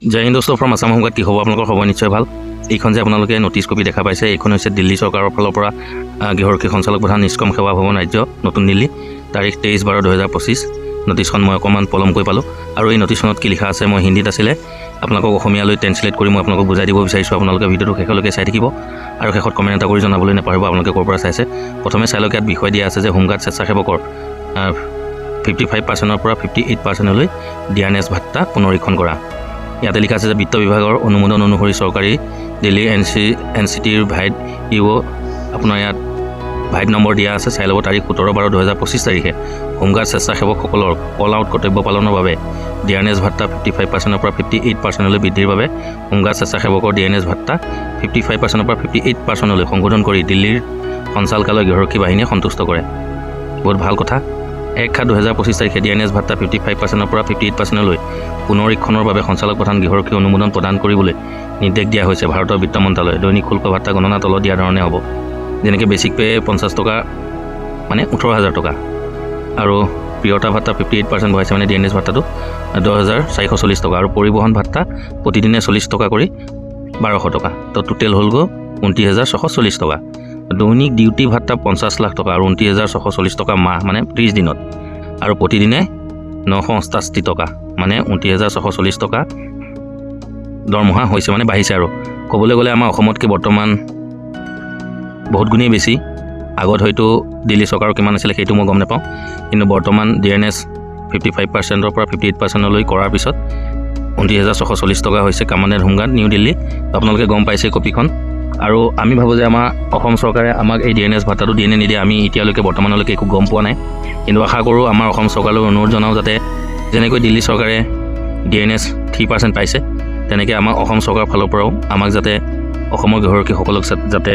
জয় হিন্দ দোস্ত ফ্ৰম আছাম সংবাদ। কি হ'ব আপোনালোকৰ খবৰ নিশ্চয় ভাল। এইখন যে আপোনালোকে নটিছ কপি দেখা পাইছে, এইখন হৈছে দিল্লী চৰকাৰৰ ফালৰ পৰা গৃহৰক্ষী সঞ্চালক প্ৰধান নিষ্কম সেৱা ভৱন ৰাজ্য নতুন দিল্লী, তাৰিখ 23/12/2025। নটিছখন মই অকণমান পলমকৈ পালোঁ আৰু এই নটিছখনত কি লিখা আছে মই হিন্দীত আছিলে, আপোনালোকক অসমীয়ালৈ ট্ৰেন্সলেট কৰি মই আপোনালোকক বুজাই দিব বিচাৰিছোঁ। আপোনালোকে ভিডিঅ'টো শেষলৈকে চাই থাকিব আৰু শেষত কমেণ্ট এটা কৰি জনাবলৈ নাপাহৰিব আপোনালোকে ক'ৰ পৰা চাইছে। প্ৰথমে চাই লওক, ইয়াত বিষয় দিয়া আছে যে হোমগাৰ্ড স্বেচ্ছাসেৱকৰ 55%ৰ পৰা 58%লৈ ডিআৰএছ ভাত্তা পুনৰীক্ষণ কৰা। ইয়াতে লিখা আছে যে বিত্ত বিভাগৰ অনুমোদন অনুসৰি চৰকাৰী দিল্লী NCTৰ ভাইট আপোনাৰ ইয়াত ভাইট নম্বৰ দিয়া আছে, চাই ল'ব। তাৰিখ 17/12/2025 তাৰিখে হোমগাৰ্ড স্বেচ্ছাসেৱকসকলৰ কল আউট কৰ্তব্য পালনৰ বাবে ডিআৰএছ ভাত্তা 55%ৰ পৰা 58%লৈ বৃদ্ধিৰ বাবে হোমগাৰ্ড স্বেচ্ছাসেৱকৰ ডিআৰএছ ভাত্তা 55%ৰ পৰা 58%লৈ সংশোধন কৰি দিল্লীৰ সঞ্চালকালয় গৃহৰক্ষী বাহিনীয়ে সন্তুষ্ট কৰে। বহুত ভাল কথা। 1/7/2025 তাৰিখে ডিআৰএছ ভাত্তা 55%ৰ পৰা 58%লৈ পুনৰীক্ষণৰ বাবে সঞ্চালক প্ৰধান গৃহৰক্ষী অনুমোদন প্ৰদান কৰিবলৈ নিৰ্দেশ দিয়া হৈছে। ভাৰতৰ বিত্ত মন্ত্ৰালয়ে দৈনিক শুল্ক ভাত্তা গণনা তলত দিয়া ধৰণে হ'ব, যেনেকৈ বেচিক পে 50 টকা মানে 18,000 টকা, আৰু প্ৰিয়তা ভাত্তা 58% বঢ়াইছে মানে ডিএনএছ ভাত্তাটো 10,440 টকা, আৰু পৰিবহণ ভাত্তা প্ৰতিদিনে 40 টকা কৰি 1200 টকা, তো টোটেল হ'লগৈ 29,640 টকা। দৈনিক ডিউটি ভাত্তা 50 লাখ টকা আৰু 29,640 টকা মাহ মানে 30 দিনত, আৰু প্ৰতিদিনে 988 টকা মানে 29,640 টকা দৰমহা হৈছে, মানে বাঢ়িছে। আৰু ক'বলৈ গ'লে আমাৰ অসমতকৈ বৰ্তমান বহুত গুণেই বেছি। আগত হয়তো দিল্লী চৰকাৰৰ কিমান আছিলে সেইটো মই গম নাপাওঁ, কিন্তু বৰ্তমান ডিএনএছ 55%ৰ পৰা 58%লৈ কৰাৰ পিছত 29,640 টকা হৈছে কামাণ্ডেণ্ট হোমগাৰ্ড নিউ দিল্লী। আপোনালোকে গম পাইছে কপিখন। আৰু আমি ভাবোঁ যে আমাৰ অসম চৰকাৰে আমাক এই ডিএনএছ ভাত্তাটো দিয়ে নে নিদিয়ে আমি এতিয়ালৈকে বৰ্তমানলৈকে একো গম পোৱা নাই, কিন্তু আশা কৰোঁ আমাৰ অসম চৰকাৰলৈ অনুৰোধ জনাওঁ যাতে যেনেকৈ দিল্লী চৰকাৰে ডিএনএছ 3% পাইছে, তেনেকৈ আমাৰ অসম চৰকাৰৰ ফালৰ পৰাও আমাক যাতে অসমৰ গৃহৰক্ষীসকলক যাতে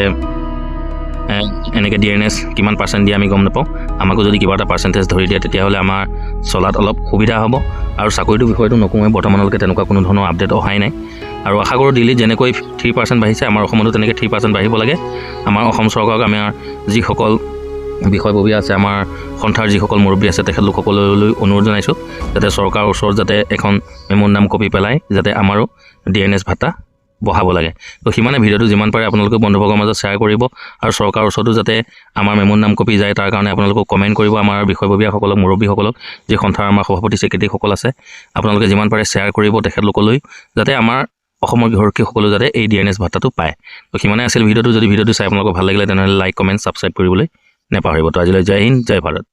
এনেকৈ ডিএনএছ কিমান পাৰ্চেণ্ট দিয়ে আমি গম নাপাওঁ, আমাকো যদি কিবা এটা পাৰ্চেণ্টেজ ধৰি দিয়ে তেতিয়াহ'লে আমাৰ চলাত অলপ সুবিধা হ'ব। আৰু চাকৰিটোৰ বিষয়টো নকওঁৱে, বৰ্তমানলৈকে তেনেকুৱা কোনো ধৰণৰ আপডেট অহাই নাই। আৰু আশা কৰোঁ দিল্লীত যেনেকৈ 3% বাঢ়িছে আমাৰ অসমতো তেনেকৈ 3% বাঢ়িব লাগে। আমাৰ অসম চৰকাৰক আমাৰ যিসকল বিষয়ববীয়া আছে, আমাৰ সন্থাৰ যিসকল মুৰব্বী আছে, তেখেতলোকসকললৈ অনুৰোধ জনাইছোঁ যাতে চৰকাৰৰ ওচৰত যাতে এখন মেম'ৰেণ্ডাম কপি পেলাই যাতে আমাৰো ডিএনএছ ভাত্তা বঢ়াব লাগে। তো সিমানে ভিডিঅ'টো যিমান পাৰে আপোনালোকে বন্ধুবৰ্গৰ মাজত শ্বেয়াৰ কৰিব, আৰু চৰকাৰৰ ওচৰতো যাতে আমাৰ মেম'ৰেণ্ডাম কপি যায় তাৰ কাৰণে আপোনালোকক কমেণ্ট কৰিব। আমাৰ বিষয়ববীয়াসকলক, মুৰব্বীসকলক, যি সন্থাৰ আমাৰ সভাপতি ছেক্ৰেটাৰীসকল আছে, আপোনালোকে যিমান পাৰে শ্বেয়াৰ কৰিব তেখেতলোকলৈ, যাতে আমাৰ অসমৰ গৃহৰক্ষীসকলেও যাতে এই ডিএনএছ ভাত্তাটো পায়। তো সিমানে আছিল ভিডিঅ'টো। যদি ভিডিঅ'টো চাই আপোনালোকক ভাল লাগিলে তেনেহ'লে লাইক, কমেণ্ট, ছাবস্ক্ৰাইব কৰিবলৈ নাপাহৰিব। তো আজিলৈ জয় হিন্দ, জয় ভাৰত।